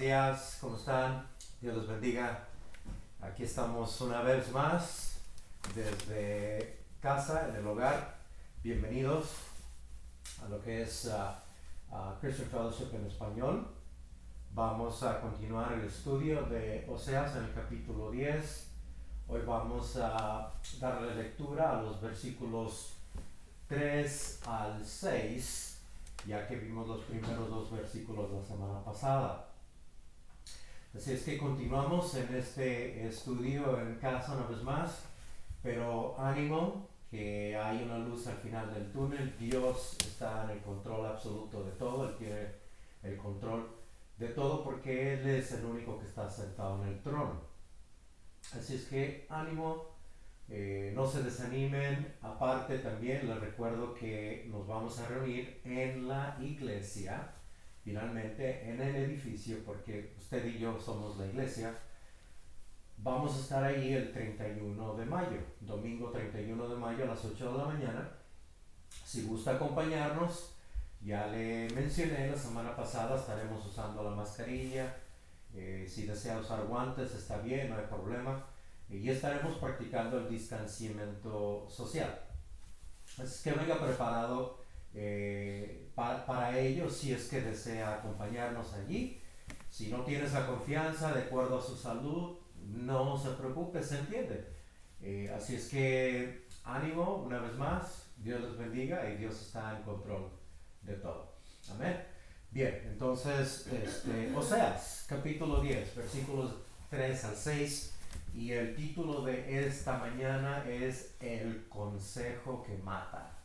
días, ¿cómo están? Dios los bendiga. Aquí estamos una vez más desde casa, en el hogar. Bienvenidos a lo que es Christian Fellowship en español. Vamos a continuar el estudio de Oseas en el capítulo 10. Hoy vamos a darle lectura a los versículos 3 al 6, ya que vimos los primeros dos versículos la semana pasada. Así es que continuamos en este estudio en casa una vez más, pero ánimo, que hay una luz al final del túnel. Dios está en el control absoluto de todo, Él tiene el control de todo porque Él es el único que está sentado en el trono. Así es que ánimo. No se desanimen. Aparte también les recuerdo que nos vamos a reunir en la iglesia, finalmente en el edificio, porque usted y yo somos la iglesia. Vamos a estar ahí el 31 de mayo, domingo 31 de mayo a las 8 de la mañana. Si gusta acompañarnos, ya le mencioné la semana pasada, estaremos usando la mascarilla. Si desea usar guantes está bien, no hay problema. Y estaremos practicando el distanciamiento social. Así que venga preparado para ello si es que desea acompañarnos allí. Si no tienes la confianza de acuerdo a su salud, no se preocupe, se entiende. Así es que ánimo una vez más, Dios les bendiga y Dios está en control de todo. Amén. Bien, entonces, Oseas, capítulo 10, versículos 3 al 6. Y el título de esta mañana es El consejo que mata.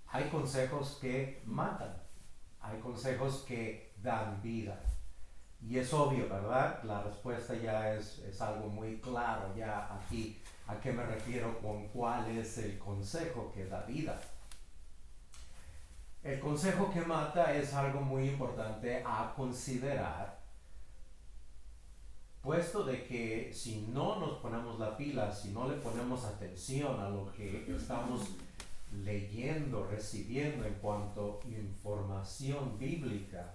Hay consejos que matan. Hay consejos que dan vida. Y es obvio, ¿verdad? La respuesta ya es algo muy claro. Ya aquí, ¿a qué me refiero con cuál es el consejo que da vida? El consejo que mata es algo muy importante a considerar, puesto de que si no nos ponemos la pila, si no le ponemos atención a lo que estamos leyendo, recibiendo en cuanto a información bíblica,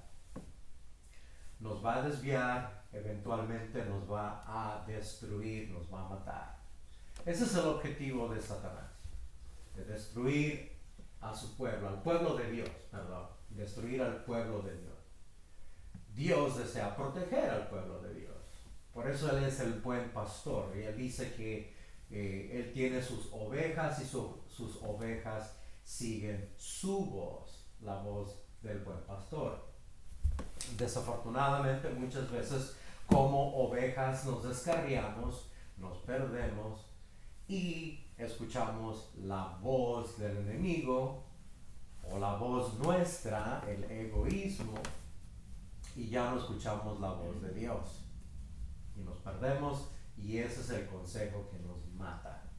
nos va a desviar, eventualmente nos va a destruir, nos va a matar. Ese es el objetivo de Satanás, de destruir a su pueblo, al pueblo de Dios, perdón, destruir al pueblo de Dios. Dios desea proteger al pueblo de Dios. Por eso Él es el buen pastor. Y Él dice que Él tiene sus ovejas y sus ovejas siguen su voz, la voz del buen pastor. Desafortunadamente, muchas veces como ovejas nos descarriamos, nos perdemos y escuchamos la voz del enemigo o la voz nuestra, el egoísmo, y ya no escuchamos la voz de Dios. Y nos perdemos, y ese es el consejo que nos mata.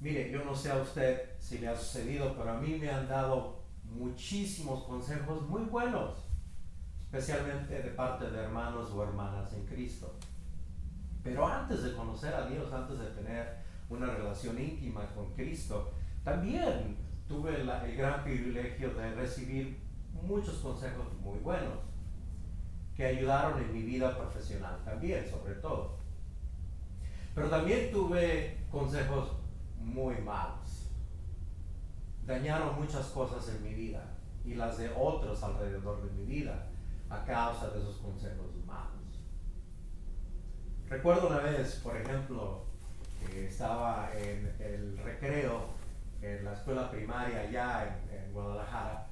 Mire, yo no sé a usted si le ha sucedido, pero a mí me han dado muchísimos consejos muy buenos, especialmente de parte de hermanos o hermanas en Cristo. Pero antes de conocer a Dios, antes de tener una relación íntima con Cristo, también tuve el gran privilegio de recibir muchos consejos muy buenos, que ayudaron en mi vida profesional también, sobre todo. Pero también tuve consejos muy malos. Dañaron muchas cosas en mi vida y las de otros alrededor de mi vida a causa de esos consejos malos. Recuerdo una vez, por ejemplo, que estaba en el recreo en la escuela primaria allá en Guadalajara.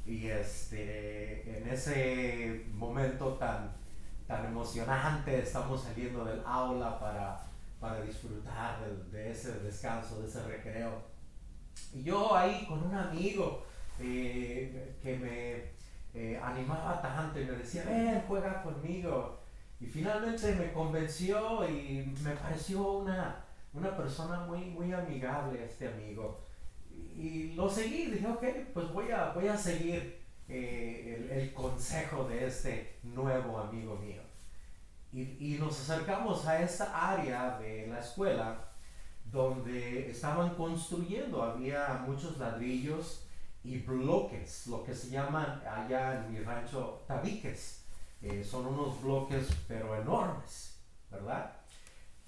Y en ese momento tan emocionante, estamos saliendo del aula para disfrutar de ese descanso, de ese recreo. Y yo ahí con un amigo que me animaba tanto y me decía, ven, juega conmigo. Y finalmente me convenció y me pareció una persona muy amigable, este amigo. Y lo seguí, dije, ok, pues voy a seguir el consejo de este nuevo amigo mío. Y nos acercamos a esta área de la escuela donde estaban construyendo, había muchos ladrillos y bloques, lo que se llaman allá en mi rancho tabiques. Son unos bloques pero enormes, ¿verdad?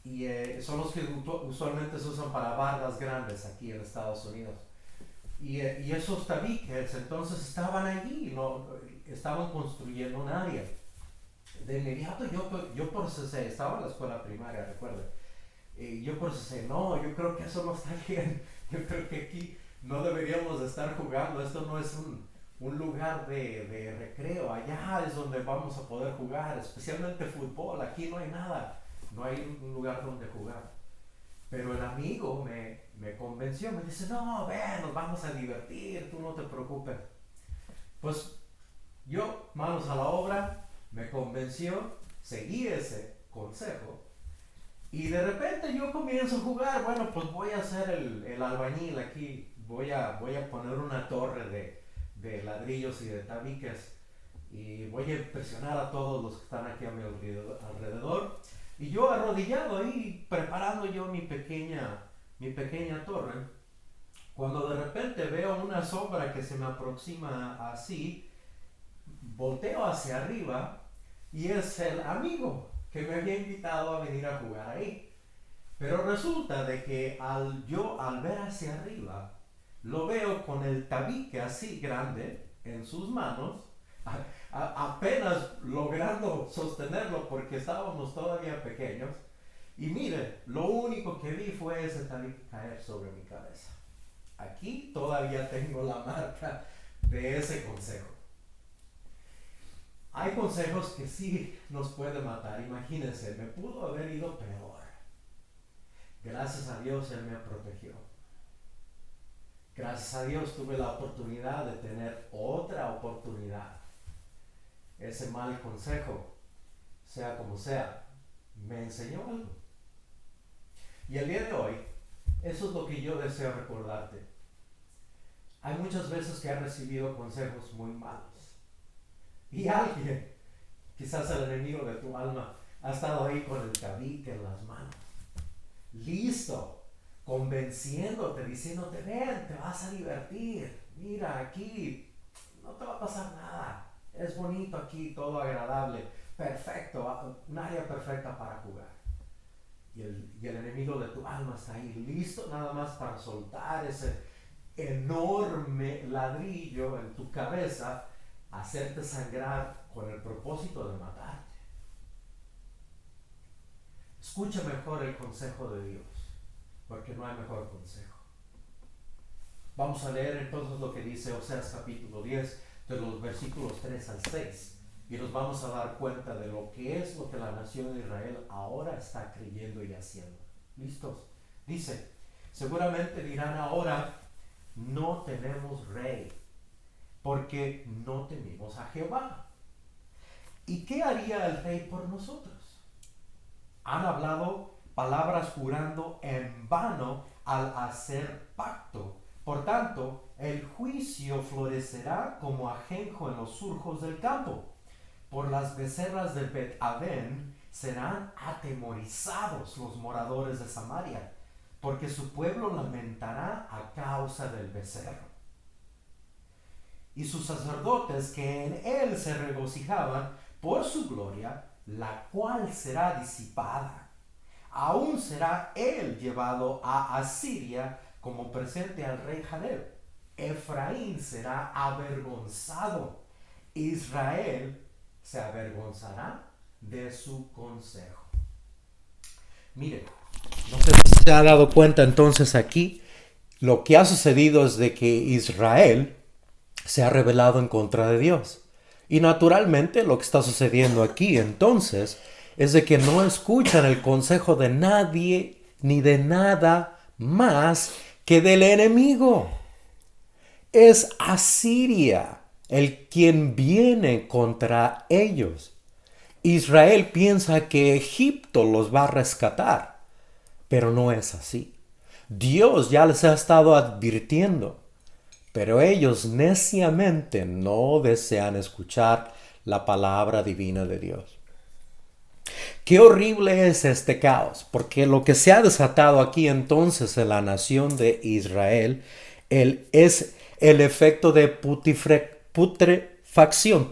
Y son los que usualmente se usan para bardas grandes aquí en Estados Unidos. Y esos tabiques entonces estaban allí, ¿no? Estaban construyendo un área. De inmediato yo procesé, estaba en la escuela primaria, recuerden. Yo procesé, no, yo creo que eso no está bien. Yo creo que aquí no deberíamos de estar jugando. Esto no es un lugar de recreo. Allá es donde vamos a poder jugar, especialmente fútbol. Aquí no hay nada. No hay un lugar donde jugar. Pero el amigo me convenció, me dice, no, ven, nos vamos a divertir, tú no te preocupes. Pues yo, manos a la obra, me convenció, seguí ese consejo y de repente yo comienzo a jugar. Bueno, pues voy a hacer el albañil aquí, voy a poner una torre de ladrillos y de tabiques y voy a impresionar a todos los que están aquí a mi alrededor. Y yo arrodillado ahí, preparando yo mi pequeña torre, cuando de repente veo una sombra que se me aproxima así, volteo hacia arriba y es el amigo que me había invitado a venir a jugar ahí. Pero resulta de que al ver hacia arriba, lo veo con el tabique así grande en sus manos, apenas logrando sostenerlo porque estábamos todavía pequeños. Y mire, lo único que vi fue ese tabique caer sobre mi cabeza. Aquí todavía tengo la marca de ese consejo. Hay consejos que sí nos pueden matar. Imagínense, me pudo haber ido peor. Gracias a Dios Él me protegió. Gracias a Dios tuve la oportunidad de tener otra oportunidad. Ese mal consejo, sea como sea, me enseñó algo. Y el día de hoy, eso es lo que yo deseo recordarte. Hay muchas veces que has recibido consejos muy malos. Y alguien, quizás el enemigo de tu alma, ha estado ahí con el tabique en las manos. Listo, convenciéndote, diciéndote, ven, te vas a divertir. Mira, aquí no te va a pasar nada. Es bonito aquí, todo agradable, perfecto, un área perfecta para jugar. Y el enemigo de tu alma está ahí, listo nada más para soltar ese enorme ladrillo en tu cabeza, hacerte sangrar con el propósito de matarte. Escucha mejor el consejo de Dios, porque no hay mejor consejo. Vamos a leer entonces lo que dice Oseas capítulo 10, de los versículos 3 al 6, y nos vamos a dar cuenta de lo que es lo que la nación de Israel ahora está creyendo y haciendo. ¿Listos? Dice, seguramente dirán ahora, no tenemos rey, porque no temimos a Jehová. ¿Y qué haría el rey por nosotros? Han hablado palabras jurando en vano al hacer pacto. Por tanto, el juicio florecerá como ajenjo en los surcos del campo. Por las becerras de Bet-Aven serán atemorizados los moradores de Samaria, porque su pueblo lamentará a causa del becerro. Y sus sacerdotes que en él se regocijaban por su gloria, la cual será disipada. Aún será él llevado a Asiria como presente al rey Jaleb. Efraín será avergonzado. Israel se avergonzará de su consejo. Mire, no sé si se ha dado cuenta entonces aquí, lo que ha sucedido es de que Israel se ha rebelado en contra de Dios. Y naturalmente lo que está sucediendo aquí entonces es de que no escuchan el consejo de nadie ni de nada más que del enemigo. Es Asiria el quien viene contra ellos. Israel piensa que Egipto los va a rescatar, pero no es así. Dios ya les ha estado advirtiendo, pero ellos neciamente no desean escuchar la palabra divina de Dios. Qué horrible es este caos, porque lo que se ha desatado aquí entonces en la nación de Israel es el efecto de putrefacción.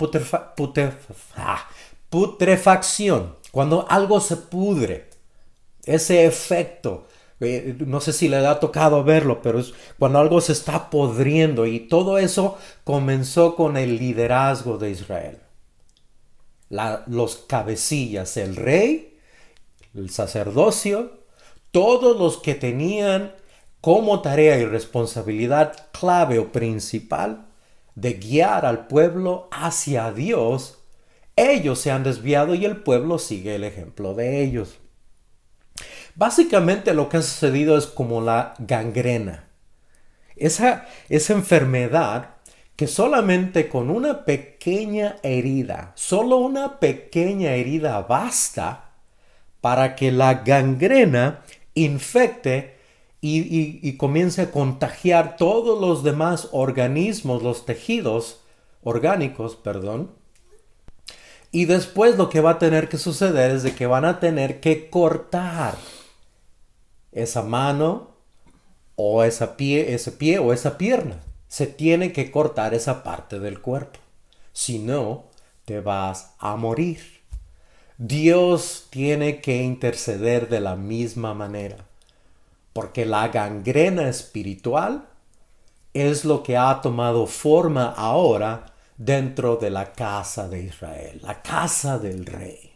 Cuando algo se pudre, ese efecto, no sé si le ha tocado verlo, pero es cuando algo se está podriendo, y todo eso comenzó con el liderazgo de Israel. Los cabecillas, el rey, el sacerdocio, todos los que tenían como tarea y responsabilidad clave o principal de guiar al pueblo hacia Dios, ellos se han desviado y el pueblo sigue el ejemplo de ellos. Básicamente lo que ha sucedido es como la gangrena. Esa enfermedad que solamente con una pequeña herida, solo una pequeña herida basta para que la gangrena infecte y comience a contagiar todos los demás organismos, los tejidos orgánicos, perdón. Y después lo que va a tener que suceder es de que van a tener que cortar esa mano o ese pie o esa pierna. Se tiene que cortar esa parte del cuerpo. Si no, te vas a morir. Dios tiene que interceder de la misma manera. Porque la gangrena espiritual es lo que ha tomado forma ahora dentro de la casa de Israel, la casa del rey.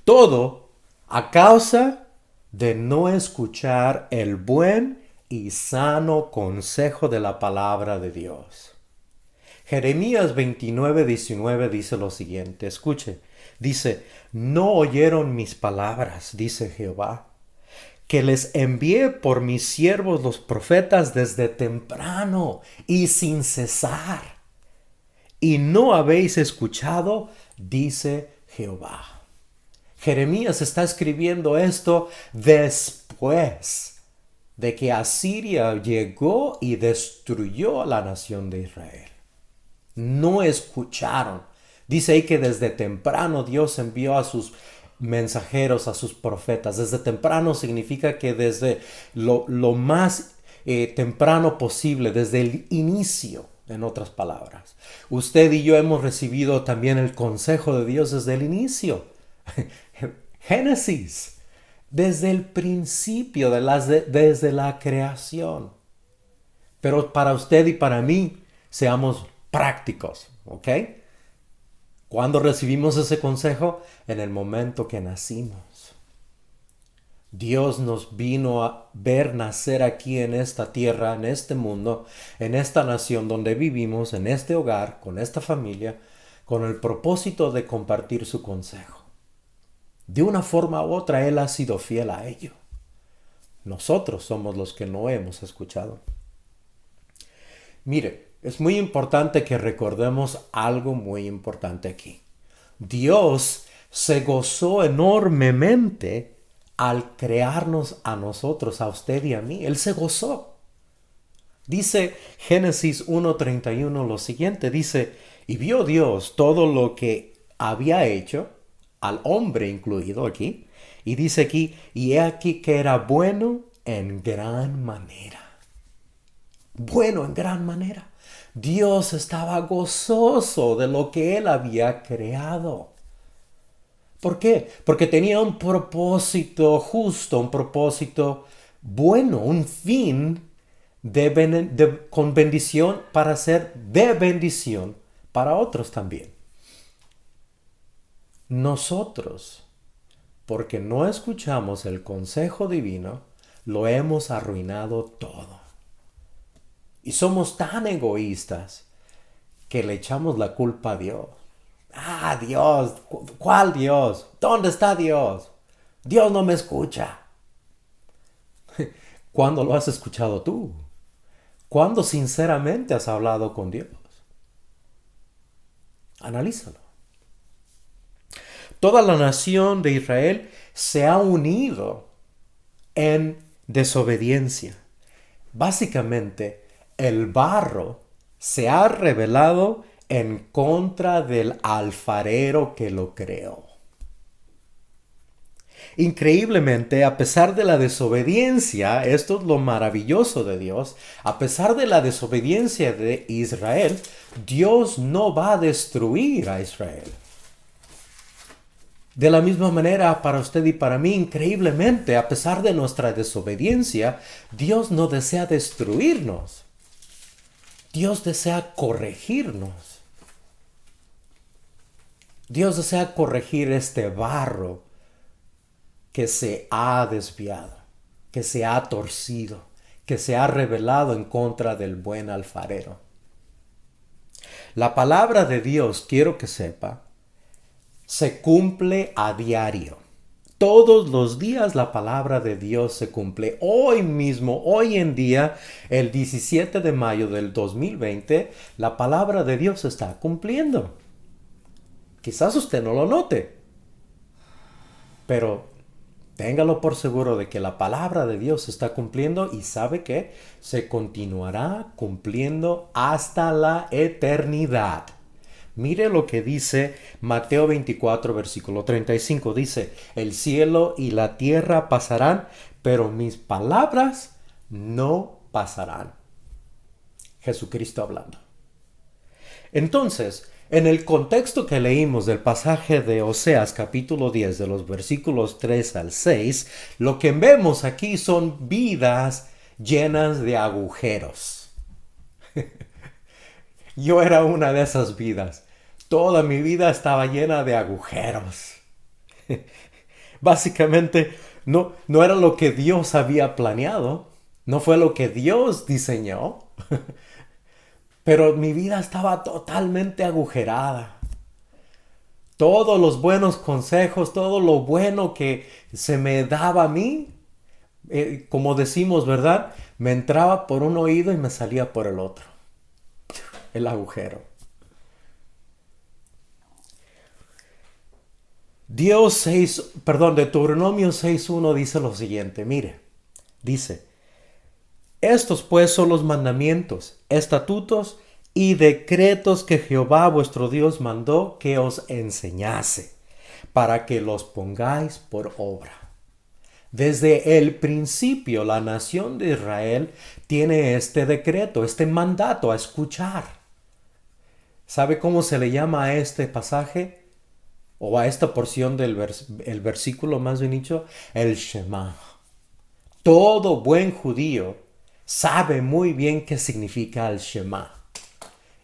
Todo a causa de no escuchar el buen y sano consejo de la palabra de Dios. Jeremías 29:19 dice lo siguiente, escuche, dice, no oyeron mis palabras, dice Jehová, que les envié por mis siervos los profetas desde temprano y sin cesar. Y no habéis escuchado, dice Jehová. Jeremías está escribiendo esto después de que Asiria llegó y destruyó a la nación de Israel. No escucharon. Dice ahí que desde temprano Dios envió a sus mensajeros, a sus profetas. Desde temprano significa que desde lo más temprano posible, desde el inicio, en otras palabras. Usted y yo hemos recibido también el consejo de Dios desde el inicio. Génesis, desde el principio, desde la creación. Pero para usted y para mí, seamos prácticos, ¿ok? ¿Cuándo recibimos ese consejo? En el momento que nacimos. Dios nos vino a ver nacer aquí en esta tierra, en este mundo, en esta nación donde vivimos, en este hogar, con esta familia, con el propósito de compartir su consejo. De una forma u otra, Él ha sido fiel a ello. Nosotros somos los que no hemos escuchado. Mire, es muy importante que recordemos algo muy importante aquí. Dios se gozó enormemente al crearnos a nosotros, a usted y a mí. Él se gozó. Dice Génesis 1:31 lo siguiente, dice, y vio Dios todo lo que había hecho, al hombre incluido aquí, y dice aquí, y he aquí que era bueno en gran manera. Bueno en gran manera. Dios estaba gozoso de lo que Él había creado. ¿Por qué? Porque tenía un propósito justo, un propósito bueno, un fin con bendición para ser de bendición para otros también. Nosotros, porque no escuchamos el consejo divino, lo hemos arruinado todo. Y somos tan egoístas que le echamos la culpa a Dios. Ah, Dios, ¿cuál Dios? ¿Dónde está Dios? Dios no me escucha. ¿Cuándo lo has escuchado tú? ¿Cuándo sinceramente has hablado con Dios? Analízalo. Toda la nación de Israel se ha unido en desobediencia. Básicamente, el barro se ha rebelado en contra del alfarero que lo creó. Increíblemente, a pesar de la desobediencia, esto es lo maravilloso de Dios, a pesar de la desobediencia de Israel, Dios no va a destruir a Israel. De la misma manera, para usted y para mí, increíblemente, a pesar de nuestra desobediencia, Dios no desea destruirnos. Dios desea corregirnos. Dios desea corregir este barro que se ha desviado, que se ha torcido, que se ha rebelado en contra del buen alfarero. La palabra de Dios, quiero que sepa, se cumple a diario. Todos los días la palabra de Dios se cumple. Hoy mismo, hoy en día, el 17 de mayo del 2020, la palabra de Dios se está cumpliendo. Quizás usted no lo note, pero téngalo por seguro de que la palabra de Dios se está cumpliendo y sabe que se continuará cumpliendo hasta la eternidad. Mire lo que dice Mateo 24, versículo 35. Dice, el cielo y la tierra pasarán, pero mis palabras no pasarán. Jesucristo hablando. Entonces, en el contexto que leímos del pasaje de Oseas capítulo 10 de los versículos 3 al 6, lo que vemos aquí son vidas llenas de agujeros. Yo era una de esas vidas. Toda mi vida estaba llena de agujeros. Básicamente no era lo que Dios había planeado. No fue lo que Dios diseñó. Pero mi vida estaba totalmente agujerada. Todos los buenos consejos, todo lo bueno que se me daba a mí, como decimos, ¿verdad? Me entraba por un oído y me salía por el otro. El agujero. Deuteronomio 6.1 dice lo siguiente, mire, dice, estos pues son los mandamientos, estatutos y decretos que Jehová vuestro Dios mandó que os enseñase, para que los pongáis por obra. Desde el principio la nación de Israel tiene este decreto, este mandato a escuchar. ¿Sabe cómo se le llama a este pasaje? O a esta porción del versículo más bien dicho, el Shema. Todo buen judío sabe muy bien qué significa el Shema.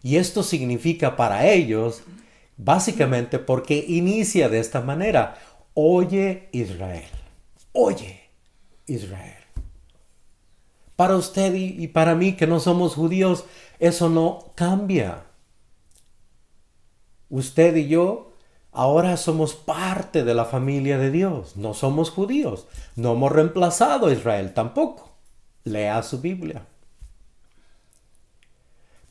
Y esto significa para ellos, básicamente porque inicia de esta manera, oye Israel, oye Israel. Para usted y para mí que no somos judíos, eso no cambia. Usted y yo ahora somos parte de la familia de Dios. No somos judíos. No hemos reemplazado a Israel tampoco. Lea su Biblia.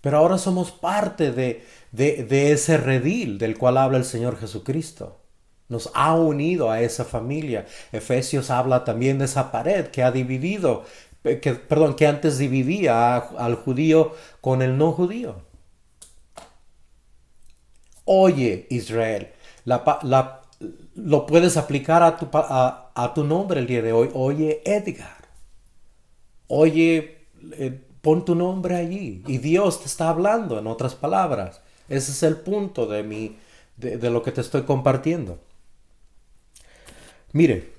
Pero ahora somos parte de ese redil del cual habla el Señor Jesucristo. Nos ha unido a esa familia. Efesios habla también de esa pared que ha dividido, que antes dividía al judío con el no judío. Oye, Israel, lo puedes aplicar a tu nombre el día de hoy. Oye, Edgar. Oye, pon tu nombre allí. Y Dios te está hablando, en otras palabras. Ese es el punto de lo que te estoy compartiendo. Mire,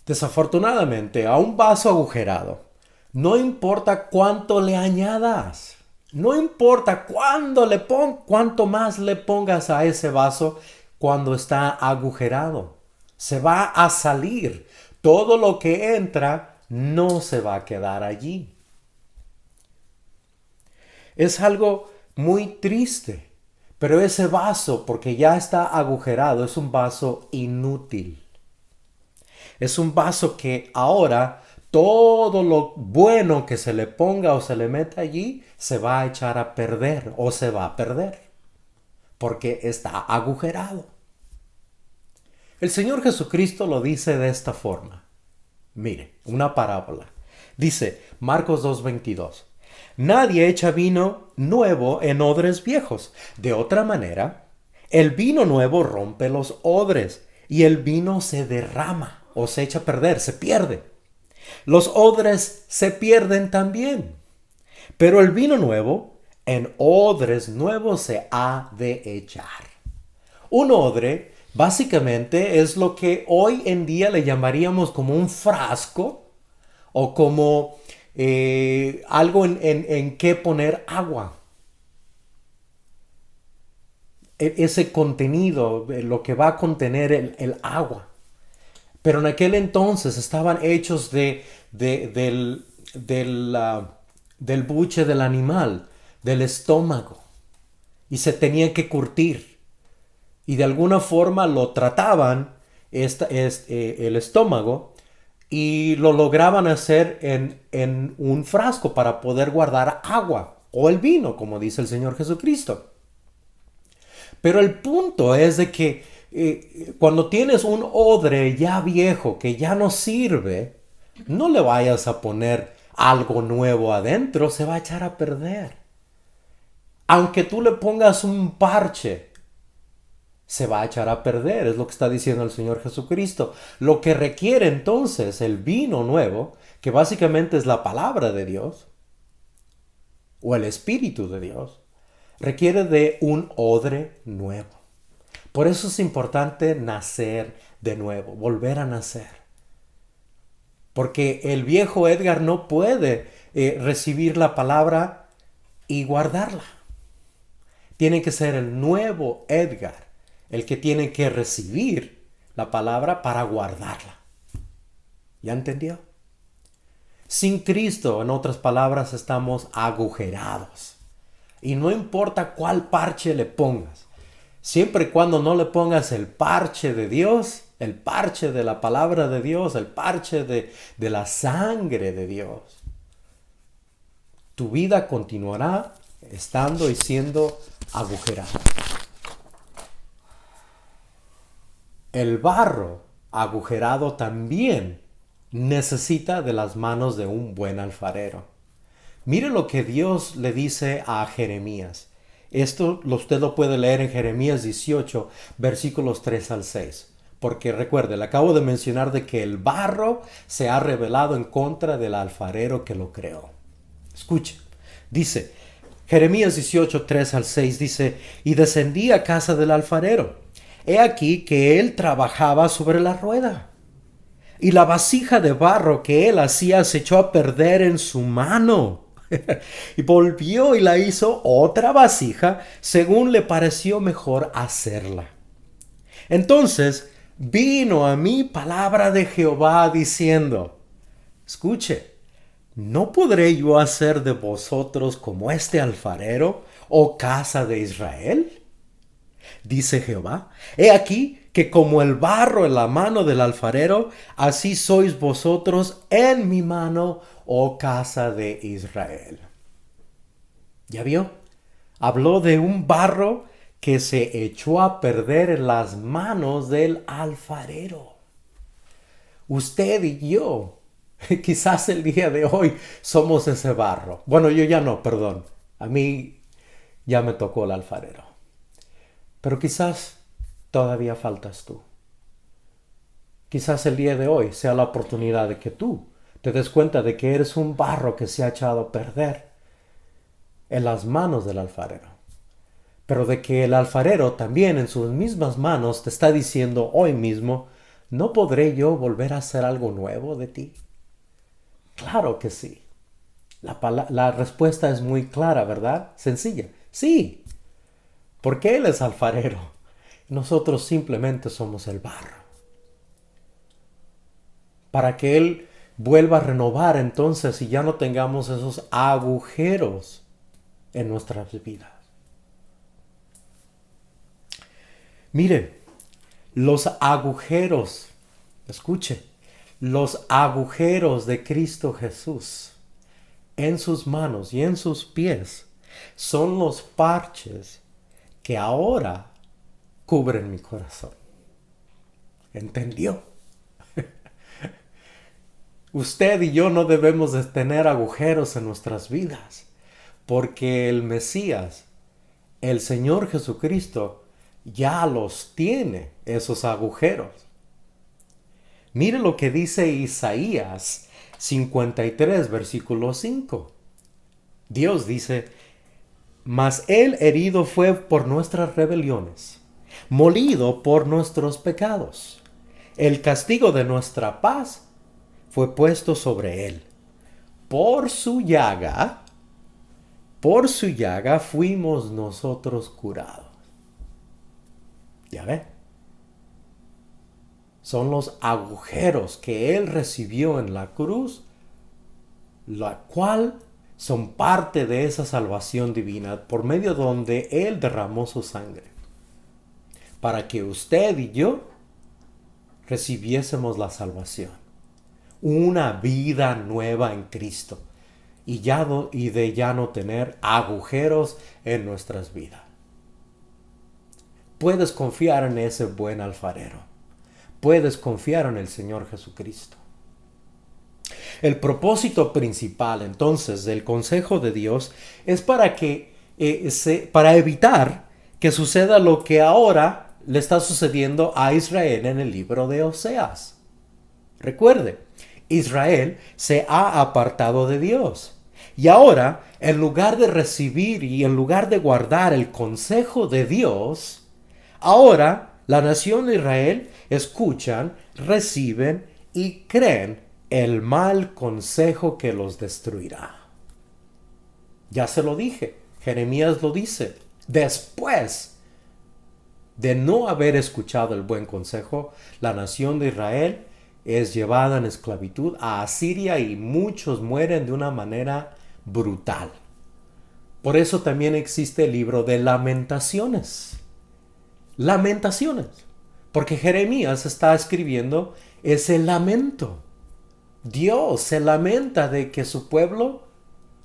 desafortunadamente, a un vaso agujerado, no importa cuánto le añadas. No importa cuánto más le pongas a ese vaso cuando está agujerado. Se va a salir. Todo lo que entra no se va a quedar allí. Es algo muy triste. Pero ese vaso, porque ya está agujerado, es un vaso inútil. Es un vaso que ahora todo lo bueno que se le ponga o se le meta allí se va a echar a perder o se va a perder porque está agujerado. El Señor Jesucristo lo dice de esta forma. Mire, una parábola. Dice Marcos 2:22. Nadie echa vino nuevo en odres viejos. De otra manera, el vino nuevo rompe los odres y el vino se derrama o se echa a perder, se pierde. Los odres se pierden también. Pero el vino nuevo en odres nuevos se ha de echar. Un odre básicamente es lo que hoy en día le llamaríamos como un frasco o como algo en que poner agua. Ese contenido, lo que va a contener el agua. Pero en aquel entonces estaban hechos del buche del animal, del estómago, y se tenía que curtir. Y de alguna forma lo trataban el estómago y lo lograban hacer en un frasco para poder guardar agua o el vino, como dice el Señor Jesucristo. Pero el punto es de que cuando tienes un odre ya viejo que ya no sirve, no le vayas a poner algo nuevo adentro, se va a echar a perder. Aunque tú le pongas un parche, se va a echar a perder, es lo que está diciendo el Señor Jesucristo. Lo que requiere entonces el vino nuevo, que básicamente es la palabra de Dios, o el Espíritu de Dios, requiere de un odre nuevo. Por eso es importante nacer de nuevo, volver a nacer. Porque el viejo Edgar no puede recibir la palabra y guardarla. Tiene que ser el nuevo Edgar el que tiene que recibir la palabra para guardarla. ¿Ya entendió? Sin Cristo, en otras palabras, estamos agujerados. Y no importa cuál parche le pongas, siempre y cuando no le pongas el parche de Dios, el parche de la palabra de Dios, el parche de la sangre de Dios, tu vida continuará estando y siendo agujerada. El barro agujerado también necesita de las manos de un buen alfarero. Mire lo que Dios le dice a Jeremías. Esto usted lo puede leer en Jeremías 18, versículos 3 al 6. Porque recuerde, le acabo de mencionar de que el barro se ha rebelado en contra del alfarero que lo creó. Escuche, dice, Jeremías 18, 3 al 6 dice, y descendí a casa del alfarero. He aquí que él trabajaba sobre la rueda. Y la vasija de barro que él hacía se echó a perder en su mano. Y volvió y la hizo otra vasija según le pareció mejor hacerla. Entonces vino a mí palabra de Jehová diciendo, escuche, ¿no podré yo hacer de vosotros como este alfarero, oh casa de Israel? Dice Jehová, he aquí que como el barro en la mano del alfarero, así sois vosotros en mi mano, oh casa de Israel. ¿Ya vio? Habló de un barro que se echó a perder en las manos del alfarero. Usted y yo, quizás el día de hoy, somos ese barro. Bueno, yo ya no, perdón. A mí ya me tocó el alfarero. Pero quizás todavía faltas tú. Quizás el día de hoy sea la oportunidad de que tú te des cuenta de que eres un barro que se ha echado a perder en las manos del alfarero. Pero de que el alfarero también en sus mismas manos te está diciendo hoy mismo, ¿no podré yo volver a hacer algo nuevo de ti? Claro que sí. La respuesta es muy clara, ¿verdad? Sencilla. Sí. Porque Él es alfarero. Nosotros simplemente somos el barro. Para que Él vuelva a renovar entonces y ya no tengamos esos agujeros en nuestras vidas. Mire, los agujeros, escuche, los agujeros de Cristo Jesús en sus manos y en sus pies son los parches que ahora cubren mi corazón. ¿Entendió? Usted y yo no debemos de tener agujeros en nuestras vidas, porque el Mesías, el Señor Jesucristo, ya los tiene, esos agujeros. Mire lo que dice Isaías 53, versículo 5. Dios dice, mas él herido fue por nuestras rebeliones, molido por nuestros pecados. El castigo de nuestra paz fue puesto sobre él. Por por su llaga fuimos nosotros curados. ¿Ya ve? Son los agujeros que él recibió en la cruz, la cual son parte de esa salvación divina por medio donde él derramó su sangre, para que usted y yo recibiésemos la salvación, una vida nueva en Cristo y de ya no tener agujeros en nuestras vidas. Puedes confiar en ese buen alfarero. Puedes confiar en el Señor Jesucristo. El propósito principal entonces del consejo de Dios es para evitar que suceda lo que ahora le está sucediendo a Israel en el libro de Oseas. Recuerde, Israel se ha apartado de Dios. Y ahora, en lugar de recibir y en lugar de guardar el consejo de Dios, ahora la nación de Israel escuchan, reciben y creen el mal consejo que los destruirá. Ya se lo dije, Jeremías lo dice. Después de no haber escuchado el buen consejo, la nación de Israel es llevada en esclavitud a Asiria y muchos mueren de una manera brutal. Por eso también existe el libro de Lamentaciones. Lamentaciones. Porque Jeremías está escribiendo ese lamento. Dios se lamenta de que su pueblo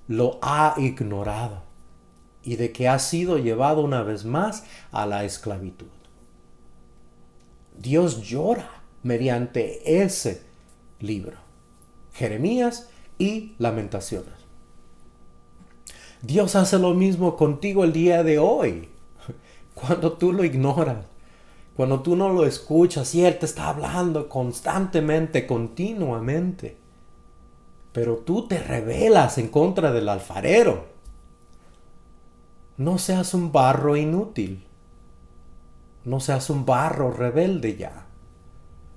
lo ha ignorado y de que ha sido llevado una vez más a la esclavitud. Dios llora mediante ese libro, Jeremías y Lamentaciones. Dios hace lo mismo contigo el día de hoy, cuando tú lo ignoras, cuando tú no lo escuchas y Él te está hablando constantemente, continuamente. Pero tú te rebelas en contra del alfarero. No seas un barro inútil. No seas un barro rebelde ya.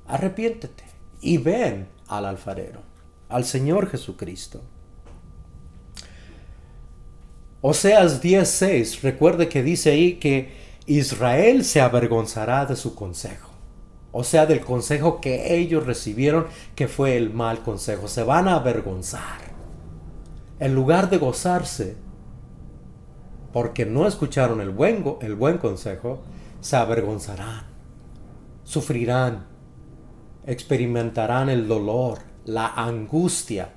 Arrepiéntete y ven al alfarero, al Señor Jesucristo. Oseas 10:6, recuerde que dice ahí que Israel se avergonzará de su consejo. O sea, del consejo que ellos recibieron, que fue el mal consejo. Se van a avergonzar. En lugar de gozarse, porque no escucharon el buen consejo, se avergonzarán. Sufrirán. Experimentarán el dolor, la angustia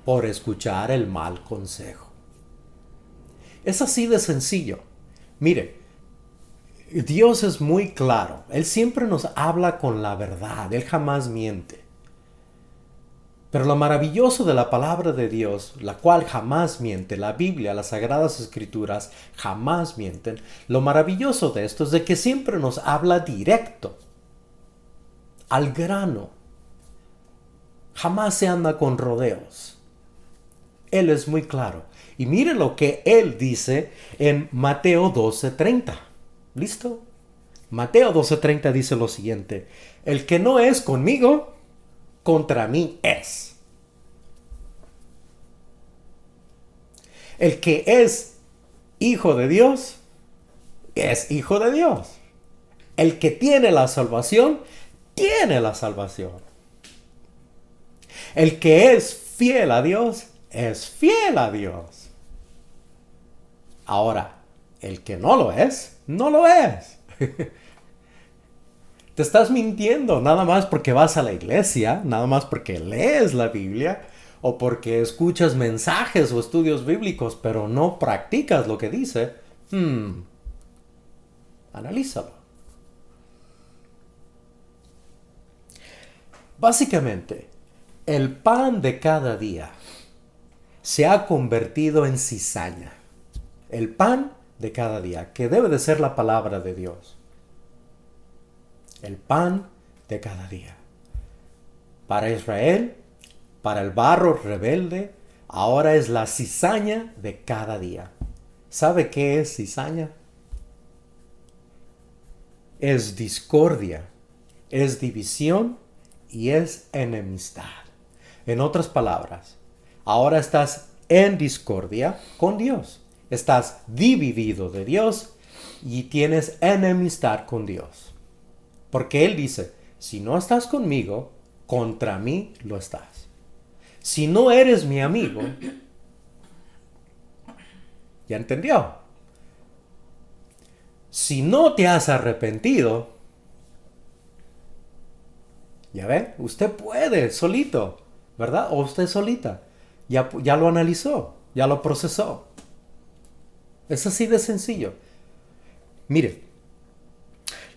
por escuchar el mal consejo. Es así de sencillo. Mire, Dios es muy claro. Él siempre nos habla con la verdad. Él jamás miente. Pero lo maravilloso de la palabra de Dios, la cual jamás miente, la Biblia, las Sagradas Escrituras jamás mienten, lo maravilloso de esto es de que siempre nos habla directo, al grano. Jamás se anda con rodeos. Él es muy claro. Y mire lo que Él dice en Mateo 12:30. ¿Listo? Mateo 12:30 dice lo siguiente: el que no es conmigo, contra mí es. El que es hijo de Dios, es hijo de Dios. El que tiene la salvación, tiene la salvación. El que es fiel a Dios, es fiel a Dios. Ahora, el que no lo es, no lo es. Te estás mintiendo nada más porque vas a la iglesia, nada más porque lees la Biblia o porque escuchas mensajes o estudios bíblicos, pero no practicas lo que dice. Analízalo. Básicamente, el pan de cada día se ha convertido en cizaña. El pan de cada día, que debe de ser la palabra de Dios. El pan de cada día. Para Israel, para el barro rebelde, ahora es la cizaña de cada día. ¿Sabe qué es cizaña? Es discordia, es división y es enemistad. En otras palabras, ahora estás en discordia con Dios. Estás dividido de Dios y tienes enemistad con Dios. Porque Él dice, si no estás conmigo, contra mí lo estás. Si no eres mi amigo, ¿ya entendió? Si no te has arrepentido, ya ven, usted puede solito, ¿verdad? O usted solita. Ya lo analizó, ya lo procesó. Es así de sencillo. Mire,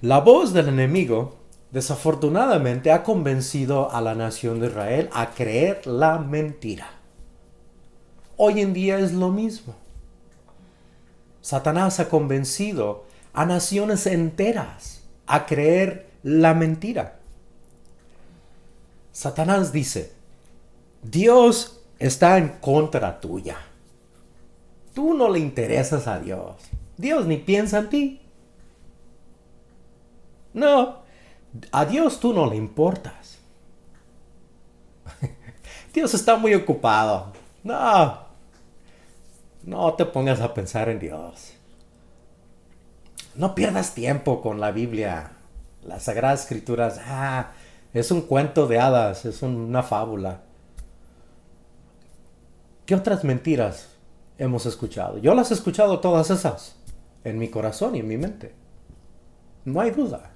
la voz del enemigo desafortunadamente ha convencido a la nación de Israel a creer la mentira. Hoy en día es lo mismo. Satanás ha convencido a naciones enteras a creer la mentira. Satanás dice, Dios está en contra tuya. Tú no le interesas a Dios. Dios ni piensa en ti. No, a Dios tú no le importas. Dios está muy ocupado. No te pongas a pensar en Dios. No pierdas tiempo con la Biblia. Las Sagradas Escrituras, es un cuento de hadas, es una fábula. ¿Qué otras mentiras hemos escuchado? Yo las he escuchado todas esas en mi corazón y en mi mente. No hay duda.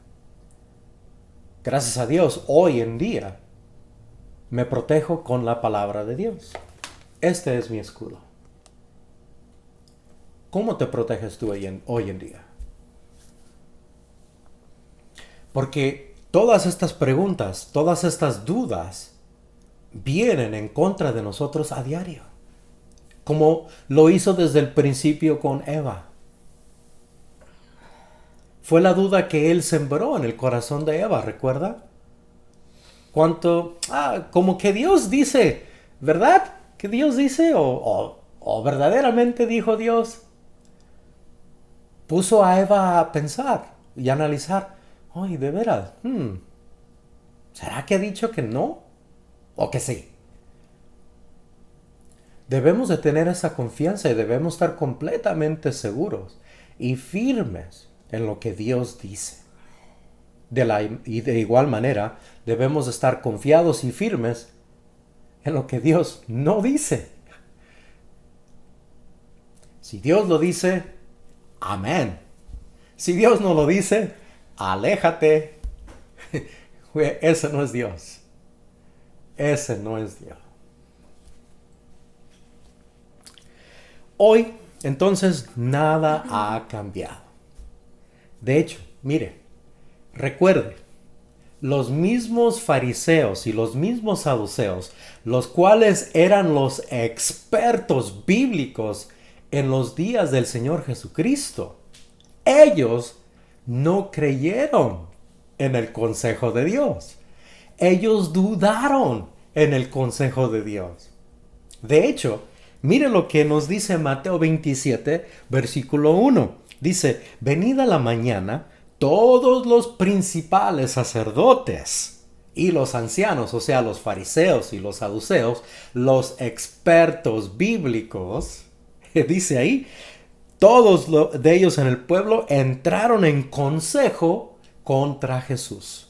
Gracias a Dios, hoy en día me protejo con la palabra de Dios. Este es mi escudo. ¿Cómo te proteges tú hoy en día? Porque todas estas preguntas, todas estas dudas vienen en contra de nosotros a diario. Como lo hizo desde el principio con Eva. Fue la duda que él sembró en el corazón de Eva, ¿recuerda? Como que Dios dice, ¿verdad? ¿Que Dios dice? ¿O verdaderamente dijo Dios? Puso a Eva a pensar y analizar. Ay, de veras, ¿será que ha dicho que no? ¿O que sí? Debemos de tener esa confianza y debemos estar completamente seguros y firmes en lo que Dios dice. Y de igual manera, debemos estar confiados y firmes en lo que Dios no dice. Si Dios lo dice, amén. Si Dios no lo dice, aléjate. Ese no es Dios. Ese no es Dios. Hoy, entonces, nada ha cambiado. De hecho, mire, recuerde, los mismos fariseos y los mismos saduceos, los cuales eran los expertos bíblicos en los días del Señor Jesucristo, ellos no creyeron en el consejo de Dios. Ellos dudaron en el consejo de Dios. De hecho, mire lo que nos dice Mateo 27, versículo 1. Dice, venida la mañana, todos los principales sacerdotes y los ancianos, o sea, los fariseos y los saduceos, los expertos bíblicos, dice ahí, todos de ellos en el pueblo entraron en consejo contra Jesús.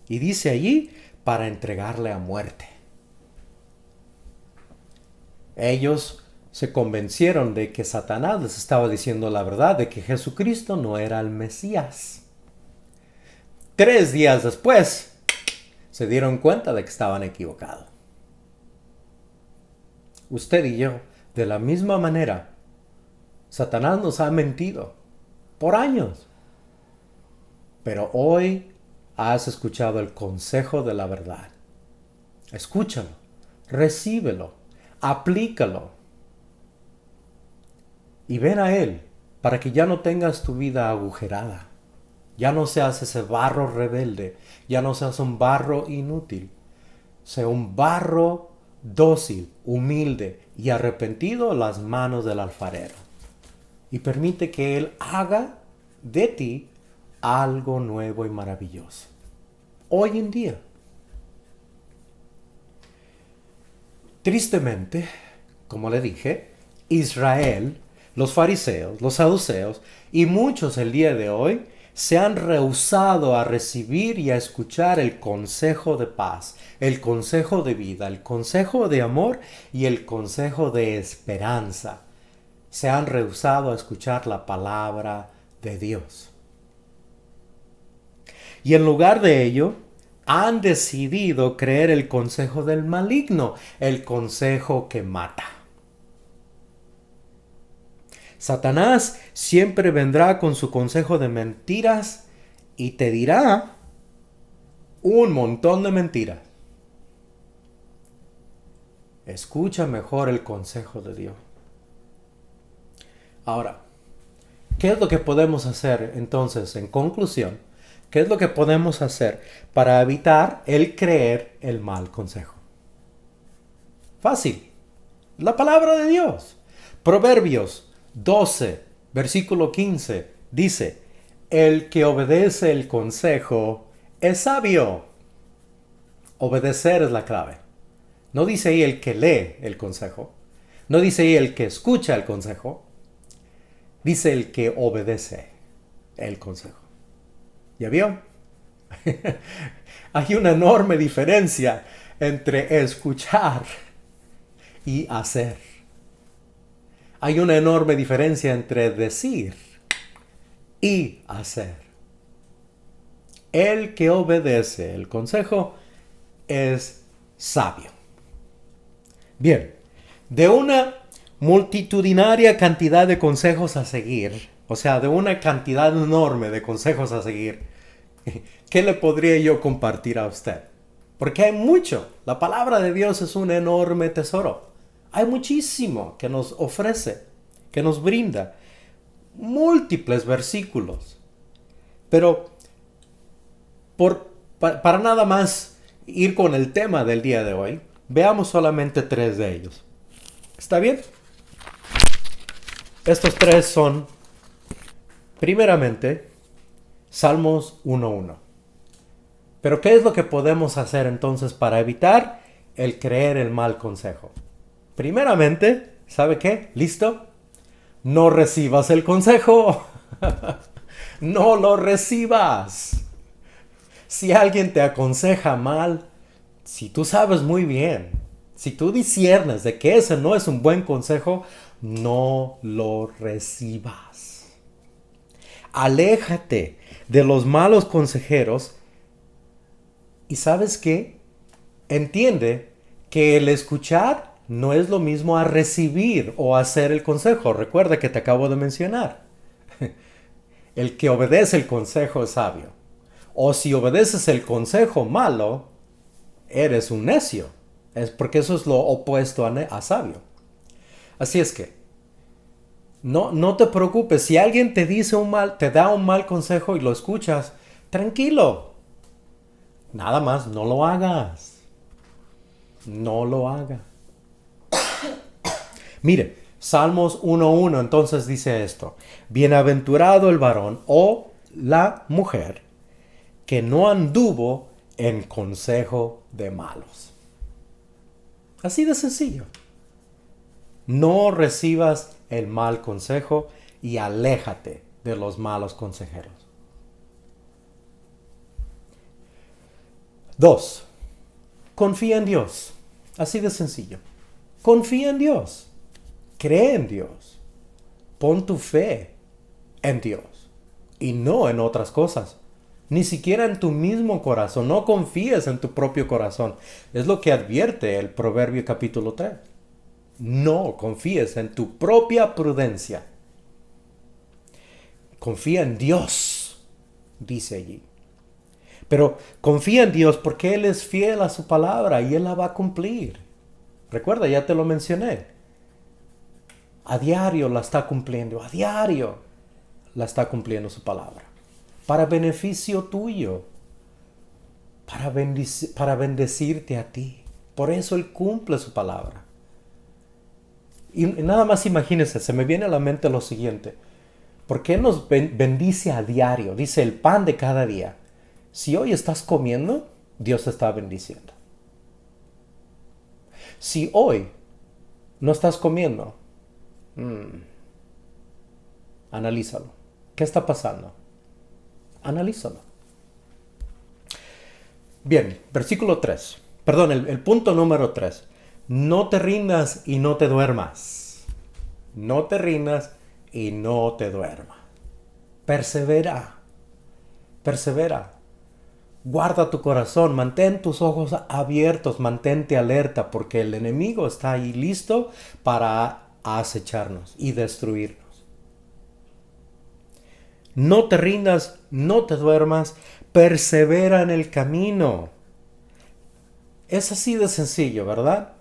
Y dice allí, para entregarle a muerte. Ellos se convencieron de que Satanás les estaba diciendo la verdad, de que Jesucristo no era el Mesías. 3 días después, se dieron cuenta de que estaban equivocados. Usted y yo, de la misma manera, Satanás nos ha mentido por años. Pero hoy has escuchado el consejo de la verdad. Escúchalo, recíbelo, aplícalo. y ven a Él para que ya no tengas tu vida agujerada. Ya no seas ese barro rebelde, ya no seas un barro inútil. Sea un barro dócil, humilde y arrepentido en las manos del alfarero. Y permite que Él haga de ti algo nuevo y maravilloso. Hoy en día. Tristemente, como le dije, Israel, los fariseos, los saduceos y muchos el día de hoy se han rehusado a recibir y a escuchar el consejo de paz, el consejo de vida, el consejo de amor y el consejo de esperanza. Se han rehusado a escuchar la palabra de Dios. Y en lugar de ello, han decidido creer el consejo del maligno, el consejo que mata. Satanás siempre vendrá con su consejo de mentiras y te dirá un montón de mentiras. Escucha mejor el consejo de Dios. Ahora, ¿qué es lo que podemos hacer entonces en conclusión? ¿Qué es lo que podemos hacer para evitar el creer el mal consejo? Fácil. La palabra de Dios. Proverbios 12, versículo 15, dice, el que obedece el consejo es sabio. Obedecer es la clave. No dice ahí el que lee el consejo. No dice ahí el que escucha el consejo. Dice el que obedece el consejo. ¿Ya vio? Hay una enorme diferencia entre escuchar y hacer. Hay una enorme diferencia entre decir y hacer. El que obedece el consejo es sabio. Bien, de una multitudinaria cantidad de consejos a seguir, o sea, de una cantidad enorme de consejos a seguir, ¿qué le podría yo compartir a usted? Porque hay mucho. La palabra de Dios es un enorme tesoro. Hay muchísimo que nos ofrece, que nos brinda. Múltiples versículos. Pero para nada más ir con el tema del día de hoy, veamos solamente 3 de ellos. ¿Está bien? Estos 3 son, primeramente, Salmos 1:1. Pero ¿qué es lo que podemos hacer entonces para evitar el creer el mal consejo? Primeramente, ¿sabe qué? ¿Listo? No recibas el consejo. No lo recibas. Si alguien te aconseja mal, si tú sabes muy bien, si tú disiernes de que ese no es un buen consejo, no lo recibas. Aléjate de los malos consejeros y ¿sabes qué? Entiende que el escuchar no es lo mismo a recibir o hacer el consejo. Recuerda que te acabo de mencionar. El que obedece el consejo es sabio. O si obedeces el consejo malo, eres un necio. Es porque eso es lo opuesto a sabio. Así es que, no te preocupes. Si alguien te da un mal consejo y lo escuchas, tranquilo. Nada más, no lo hagas. No lo hagas. Mire, Salmos 1:1 entonces dice esto. Bienaventurado el varón o la mujer que no anduvo en consejo de malos. Así de sencillo. No recibas el mal consejo y aléjate de los malos consejeros. 2. Confía en Dios. Así de sencillo. Confía en Dios. Cree en Dios. Pon tu fe en Dios y no en otras cosas. Ni siquiera en tu mismo corazón. No confíes en tu propio corazón. Es lo que advierte el Proverbio capítulo 3. No confíes en tu propia prudencia. Confía en Dios, dice allí. Pero confía en Dios porque Él es fiel a su palabra y Él la va a cumplir. Recuerda, ya te lo mencioné. A diario la está cumpliendo, a diario la está cumpliendo su palabra. Para beneficio tuyo, para bendecirte a ti. Por eso Él cumple su palabra. Y nada más imagínense, se me viene a la mente lo siguiente. ¿Por qué nos bendice a diario? Dice el pan de cada día. Si hoy estás comiendo, Dios te está bendiciendo. Si hoy no estás comiendo, analízalo. ¿Qué está pasando? Analízalo. Bien, versículo 3. Perdón, el punto número 3. No te rindas y no te duermas. No te rindas y no te duermas. Persevera. Persevera. Guarda tu corazón, mantén tus ojos abiertos, mantente alerta, porque el enemigo está ahí listo para acecharnos y destruirnos. No te rindas, no te duermas, persevera en el camino. Es así de sencillo, ¿verdad?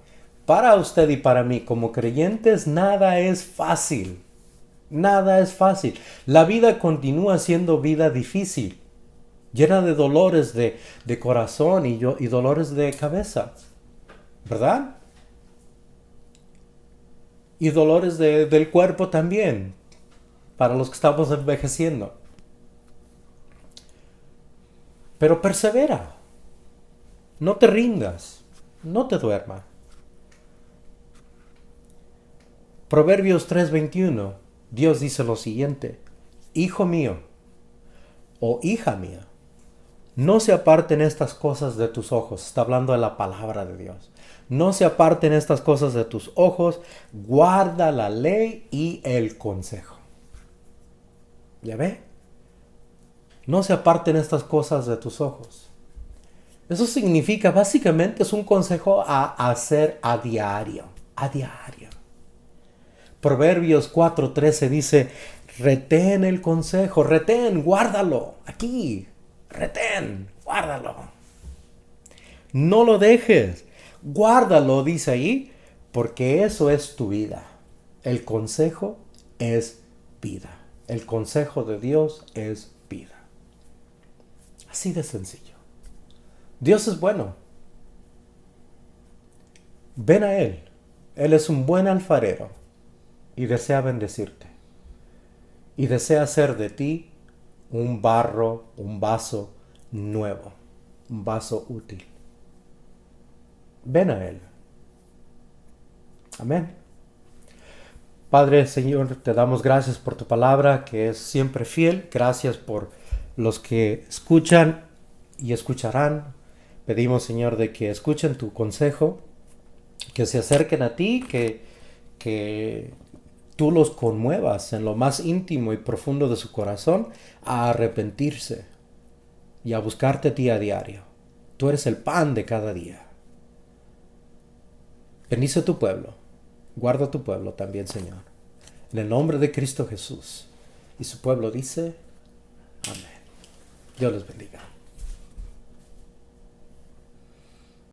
Para usted y para mí, como creyentes, nada es fácil. Nada es fácil. La vida continúa siendo vida difícil, llena de dolores de corazón y dolores de cabeza, ¿verdad? Y dolores del cuerpo también, para los que estamos envejeciendo. Pero persevera, no te rindas, no te duermas. Proverbios 3:21, Dios dice lo siguiente: Hijo mío, o hija mía, no se aparten estas cosas de tus ojos. Está hablando de la palabra de Dios. No se aparten estas cosas de tus ojos. Guarda la ley y el consejo. ¿Ya ve? No se aparten estas cosas de tus ojos. Eso significa, básicamente, es un consejo a hacer a diario. A diario. Proverbios 4:13 dice: retén el consejo, retén, guárdalo. Aquí. Retén, guárdalo. No lo dejes. Guárdalo, dice ahí, porque eso es tu vida. El consejo es vida. El consejo de Dios es vida. Así de sencillo. Dios es bueno. Ven a Él. Él es un buen alfarero y desea bendecirte. Y desea hacer de ti un barro, un vaso nuevo, un vaso útil. Ven a Él. Amén. Padre, Señor, te damos gracias por tu palabra, que es siempre fiel. Gracias por los que escuchan y escucharán. Pedimos, Señor, de que escuchen tu consejo, que se acerquen a ti, que tú los conmuevas en lo más íntimo y profundo de su corazón a arrepentirse y a buscarte a ti a diario. Tú eres el pan de cada día. Bendice tu pueblo. Guarda tu pueblo también, Señor. En el nombre de Cristo Jesús. Y su pueblo dice: amén. Dios les bendiga.